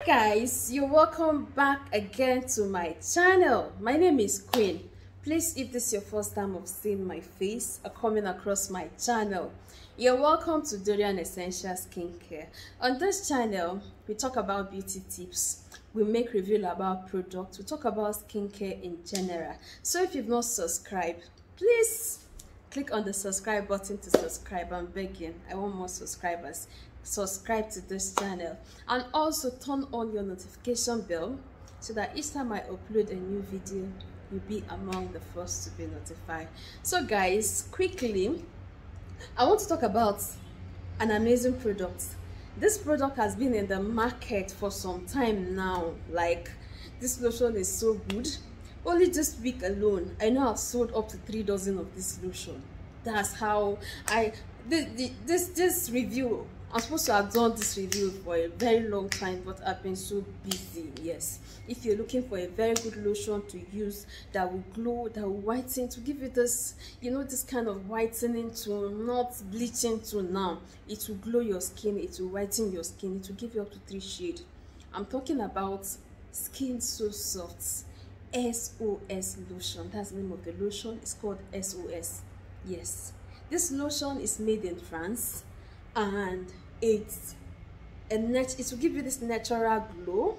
Guys, you're welcome back again to my channel. My name is Queen. Please, if this is your first time of seeing my face or coming across my channel, you're welcome to Dorian Essential Skincare. On this channel, we talk about beauty tips, we make review about products, we talk about skincare in general. So if you've not subscribed, please click on the subscribe button to subscribe. I'm begging, I want more subscribers. Subscribe to this channel and also turn on your notification bell so that each time I upload a new video, you'll be among the first to be notified. So guys, quickly, I want to talk about an amazing product. This product has been in the market for some time now. Like, this lotion is so good. Only this week alone, I know I've sold up to 3 dozen of this lotion. That's how this review, I'm supposed to have done this review for a very long time, but I've been so busy. Yes, if you're looking for a very good lotion to use that will glow, that will whiten, to give you this, you know, this kind of whitening to, not bleaching to, now it will glow your skin, it will whiten your skin, it will give you up to 3 shades. I'm talking about Skin So Soft SOS lotion. That's the name of the lotion. It's called SOS. Yes, this lotion is made in France, and it will give you this natural glow,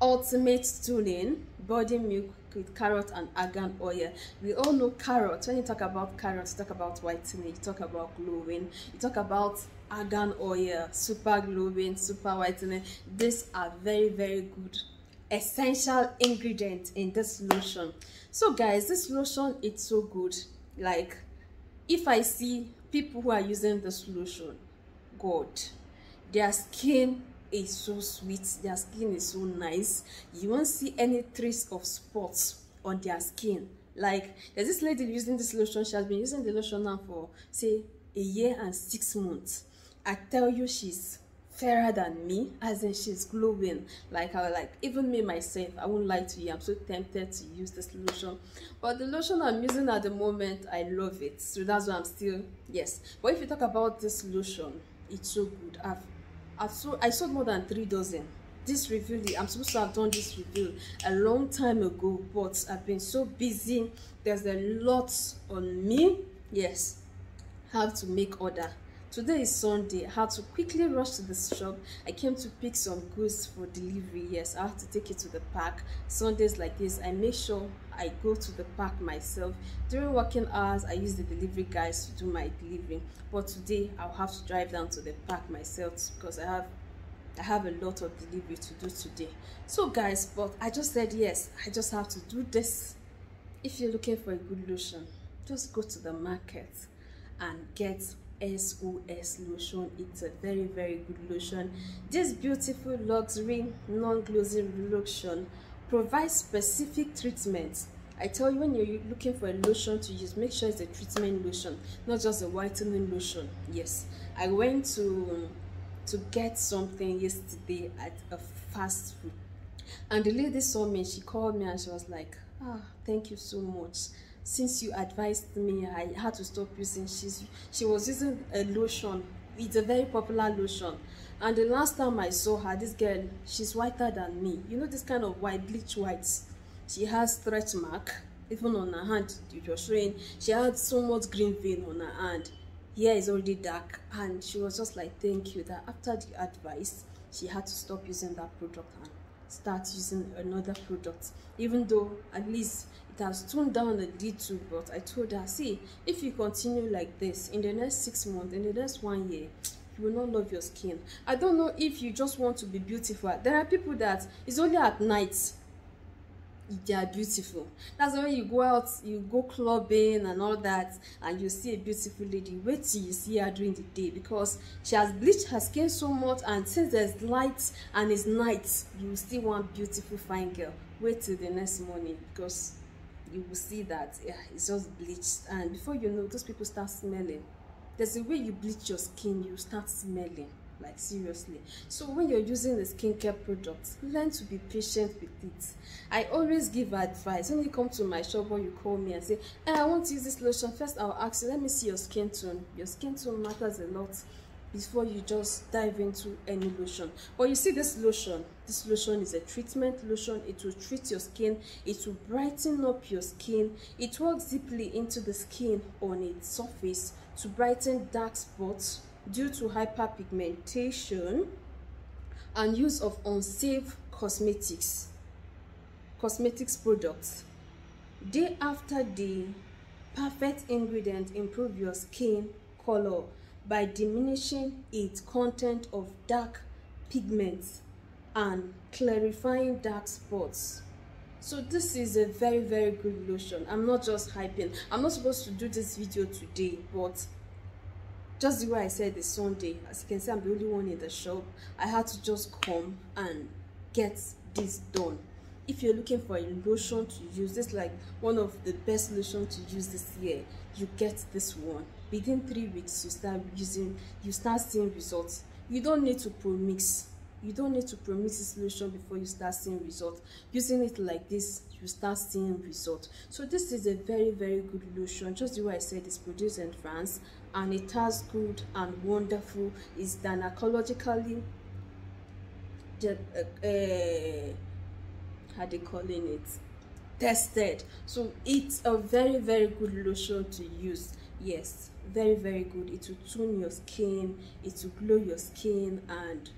ultimate tuning, body milk with carrot and argan oil. We all know carrot. When you talk about carrots, you talk about whitening, you talk about glowing, you talk about argan oil, super glowing, super whitening. These are very, very good essential ingredients in this lotion. So guys, this lotion, it's so good. Like, if I see people who are using this lotion, God, their skin is so sweet, their skin is so nice. You won't see any trace of spots on their skin. Like, there's this lady using this lotion. She has been using the lotion now for, say, 1 year and 6 months. I tell you, she's fairer than me, as in she's glowing. Like, even me myself, I won't lie to you, I'm so tempted to use this lotion, but the lotion I'm using at the moment, I love it, so that's why I'm still, yes. But if you talk about this lotion, it's so good. I sold more than 3 dozen. This review, I'm supposed to have done this review a long time ago, but I've been so busy. There's a lot on me. Yes, have to make order. Today is Sunday. I had to quickly rush to the shop. I came to pick some goods for delivery. Yes, I have to take it to the park. Sundays like this, I make sure I go to the park myself. During working hours, I use the delivery guys to do my delivery. But today, I'll have to drive down to the park myself because I have a lot of delivery to do today. So guys, but I just said yes, I just have to do this. If you're looking for a good lotion, just go to the market and get SOS lotion. It's a very, very good lotion. This beautiful luxury non-glossy lotion provides specific treatments. I tell you, when you're looking for a lotion to use, make sure it's a treatment lotion, not just a whitening lotion. Yes, I went to get something yesterday at a fast food, and the lady saw me, she called me and she was like, thank you so much. Since you advised me, I had to stop using. She was using a lotion. It's a very popular lotion, and the last time I saw her, this girl, she's whiter than me. You know, this kind of white, bleach whites. She has stretch mark even on her hand. It was showing. She had so much green vein on her hand. Here is already dark, and she was just like, thank you. That after the advice, she had to stop using that product and start using another product, even though at least it has toned down a little. But I told her, see, if you continue like this in the next 6 months, in the next 1 year, you will not love your skin. I don't know if you just want to be beautiful. There are people that it's only at night they are beautiful. That's when you go out, you go clubbing and all that, and you see a beautiful lady. Wait till you see her during the day, because she has bleached her skin so much, and since there's light and it's night, you will still want beautiful fine girl. Wait till the next morning, because you will see that, yeah, it's just bleached, and before you know, those people start smelling. There's a way you bleach your skin, you start smelling. Like, seriously. So when you're using a skincare product, learn to be patient with it. I always give advice. When you come to my shop or you call me and say, I want to use this lotion, first I'll ask you, let me see your skin tone. Your skin tone matters a lot. before you just dive into any lotion. But you see, this lotion is a treatment lotion. It will treat your skin, it will brighten up your skin, it works deeply into the skin on its surface to brighten dark spots due to hyperpigmentation and use of unsafe cosmetics products. Day after day, perfect ingredient improve your skin color by diminishing its content of dark pigments and clarifying dark spots. So this is a very, very good lotion. I'm not just hyping. I'm not supposed to do this video today, but just the way I said it's Sunday, as you can see, I'm the only one in the shop. I had to just come and get this done. If you're looking for a lotion to use, this is like one of the best lotions to use this year. You get this one. Within 3 weeks, you start seeing results. You don't need to premix. You don't need to premix this lotion before you start seeing results. Using it like this, you start seeing results. So this is a very, very good lotion. Just the way I said, it's produced in France, and it has good and wonderful. It's gynecologically how they calling it, tested. So it's a very, very good lotion to use. Yes, very, very good. It will tone your skin, it will glow your skin, and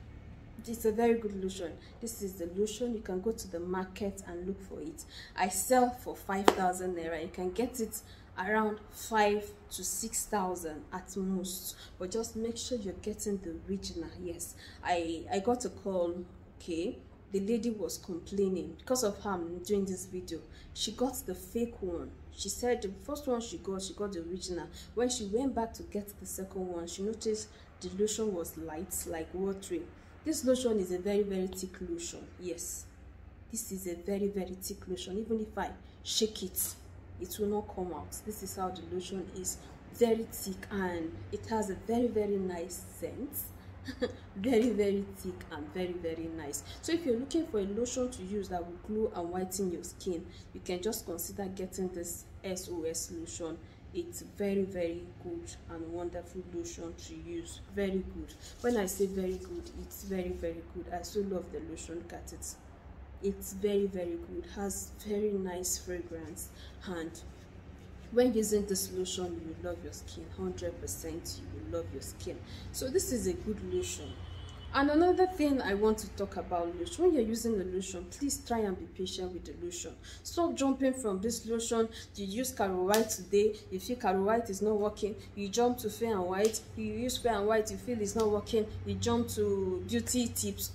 it's a very good lotion. This is the lotion. You can go to the market and look for it. I sell for 5,000 naira. You can get it around 5 to 6,000 at most, but just make sure you're getting the original. Yes, I got a call. Okay, the lady was complaining because of her. I'm doing this video. She got the fake one. She said the first one she got the original. When she went back to get the second one, she noticed the lotion was light, like watery. This lotion is a very, very thick lotion. Yes, this is a very, very thick lotion. Even if I shake it, it will not come out. This is how the lotion is. Very thick, and it has a very, very nice scent. Very, very thick and very, very nice. So if you're looking for a lotion to use that will glow and whiten your skin, you can just consider getting this SOS lotion. It's very, very good and wonderful lotion to use. Very good. When I say very good, it's very, very good. I so love the lotion. Look at it. It's very, very good. Has very nice fragrance, and when using this lotion, you will love your skin. 100% you will love your skin. So this is a good lotion. And another thing I want to talk about lotion, when you're using the lotion, please try and be patient with the lotion. Stop jumping from this lotion. You use Caro White today, you feel Caro White is not working. You jump to Fair and White. You use Fair and White, you feel it's not working. You jump to Beauty Tips.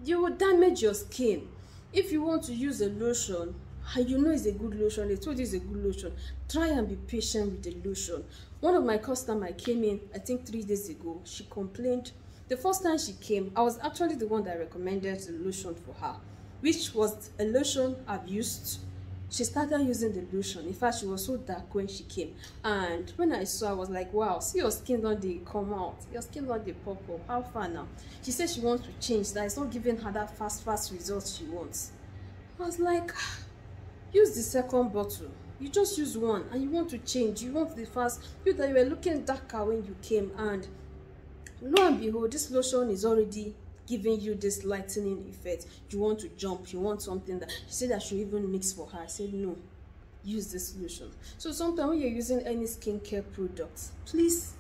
You will damage your skin. If you want to use a lotion, and you know it's a good lotion, they told you it's a good lotion, try and be patient with the lotion. One of my customers came in, I think 3 days ago. She complained. The first time she came, I was actually the one that recommended the lotion for her, which was a lotion I've used. She started using the lotion. In fact, she was so dark when she came, and when I saw, I was like, wow, see your skin don't dey come out, your skin don't dey pop up. How far now? She said she wants to change, that it's not giving her that fast results she wants. I was like, use the second bottle. You just use one and you want to change. You want the fast. You that you were looking darker when you came, and lo and behold, this lotion is already giving you this lightening effect. You want to jump. You want something that she said I should even mix for her. I said no, use this lotion. So sometimes when you're using any skincare products, please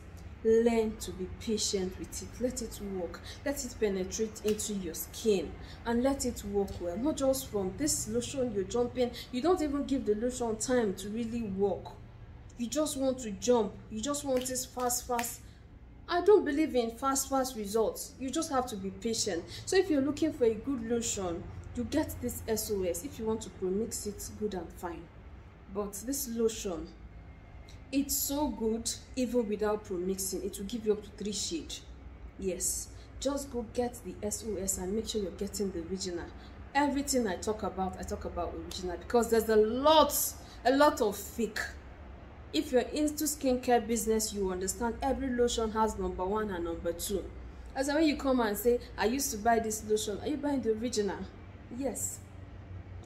learn to be patient with it. Let it work. Let it penetrate into your skin and let it work well. Not just from this lotion you're jumping. You don't even give the lotion time to really work. You just want to jump. You just want this fast. I don't believe in fast results. You just have to be patient. So if you're looking for a good lotion, you get this SOS. If you want to premix it, good and fine. But this lotion, it's so good. Even without premixing, it will give you up to 3 shades. Yes, just go get the SOS and make sure you're getting the original. Everything I talk about original, because there's a lot of fake. If you're into skincare business, you understand every lotion has #1 and #2. As when you come and say, I used to buy this lotion, are you buying the original? Yes.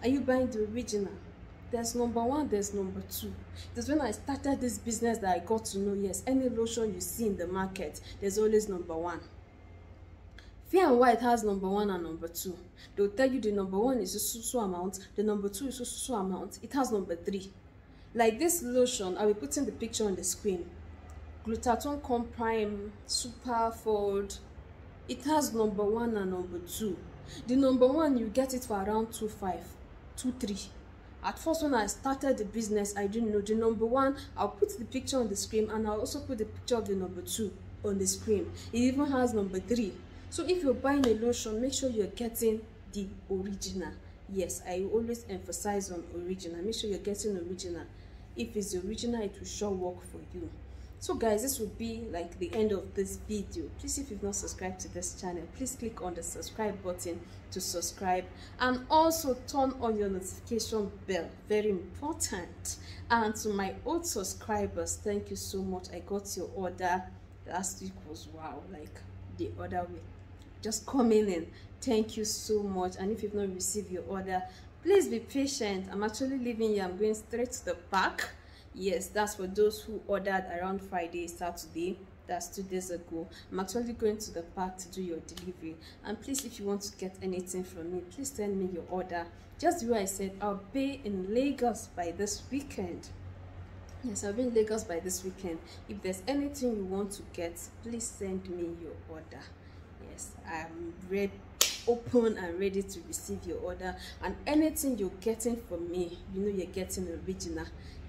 Are you buying the original? there's number one, there's number two. That's when I started this business that I got to know, yes, any lotion you see in the market, there's always number one. Fair and White has number one and number two. They'll tell you the number one is a so amount, the number two is a so amount. It has number three. Like this lotion, I will put in the picture on the screen. Glutathione Prime Super Fold. It has number one and number two. The number one, you get it for around 2.5, 2.3. At first, when I started the business, I didn't know the number one. I'll put the picture on the screen, and I'll also put the picture of the number two on the screen. It even has number three. So if you're buying a lotion, make sure you're getting the original. Yes, I always emphasize on original. Make sure you're getting original. If it's the original, it will sure work for you. So guys, this will be like the end of this video. Please, if you've not subscribed to this channel, please click on the subscribe button to subscribe, and also turn on your notification bell, very important. And to my old subscribers, thank you so much. I got your order last week. Was wow, like the other week just coming in. Thank you so much. And if you've not received your order, please be patient. I'm actually leaving here. I'm going straight to the park. Yes, that's for those who ordered around Friday, Saturday. That's 2 days ago. I'm actually going to the park to do your delivery. And please, if you want to get anything from me, please send me your order. Just the way I said, I'll be in Lagos by this weekend. Yes, I'll be in Lagos by this weekend. If there's anything you want to get, please send me your order. Yes, I'm ready, open and ready to receive your order. And anything you're getting from me, you know you're getting original.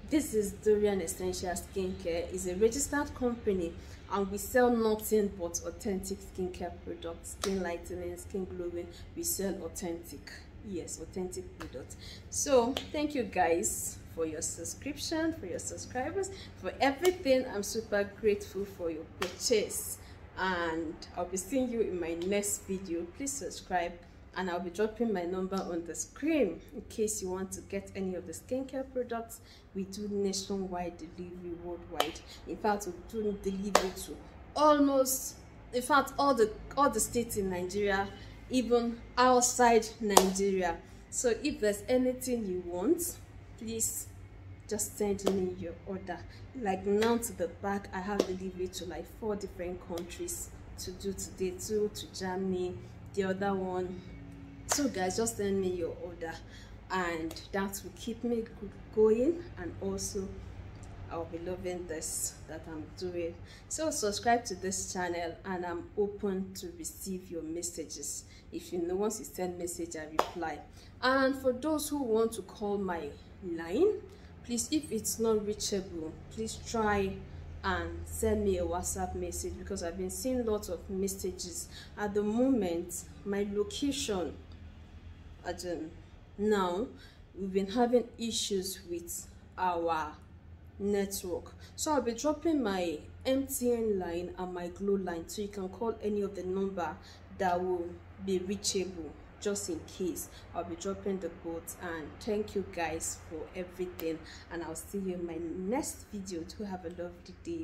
This is Dorian Essential Skincare. It's a registered company, and we sell nothing but authentic skincare products, skin lightening, skin glowing. We sell authentic, yes, authentic products. So thank you guys for your subscription, for your subscribers, for everything. I'm super grateful for your purchase, and I'll be seeing you in my next video. Please subscribe, and I'll be dropping my number on the screen in case you want to get any of the skincare products. We do nationwide delivery, worldwide. In fact, we do delivery to almost, in fact, all the states in Nigeria, even outside Nigeria. So if there's anything you want, please just send me your order. Like now to the back, I have delivery to like 4 different countries to do today, 2 to Germany, the other one. So guys, just send me your order, and that will keep me going, and also I'll be loving this that I'm doing. So subscribe to this channel, and I'm open to receive your messages. If you know, once you send message, I reply. And for those who want to call my line, please, if it's not reachable, please try and send me a WhatsApp message, because I've been seeing lots of messages. At the moment, my location, now we've been having issues with our network, so I'll be dropping my MTN line and my Glo line, so you can call any of the number that will be reachable. Just in case, I'll be dropping the both. And thank you guys for everything, and I'll see you in my next video. Do have a lovely day.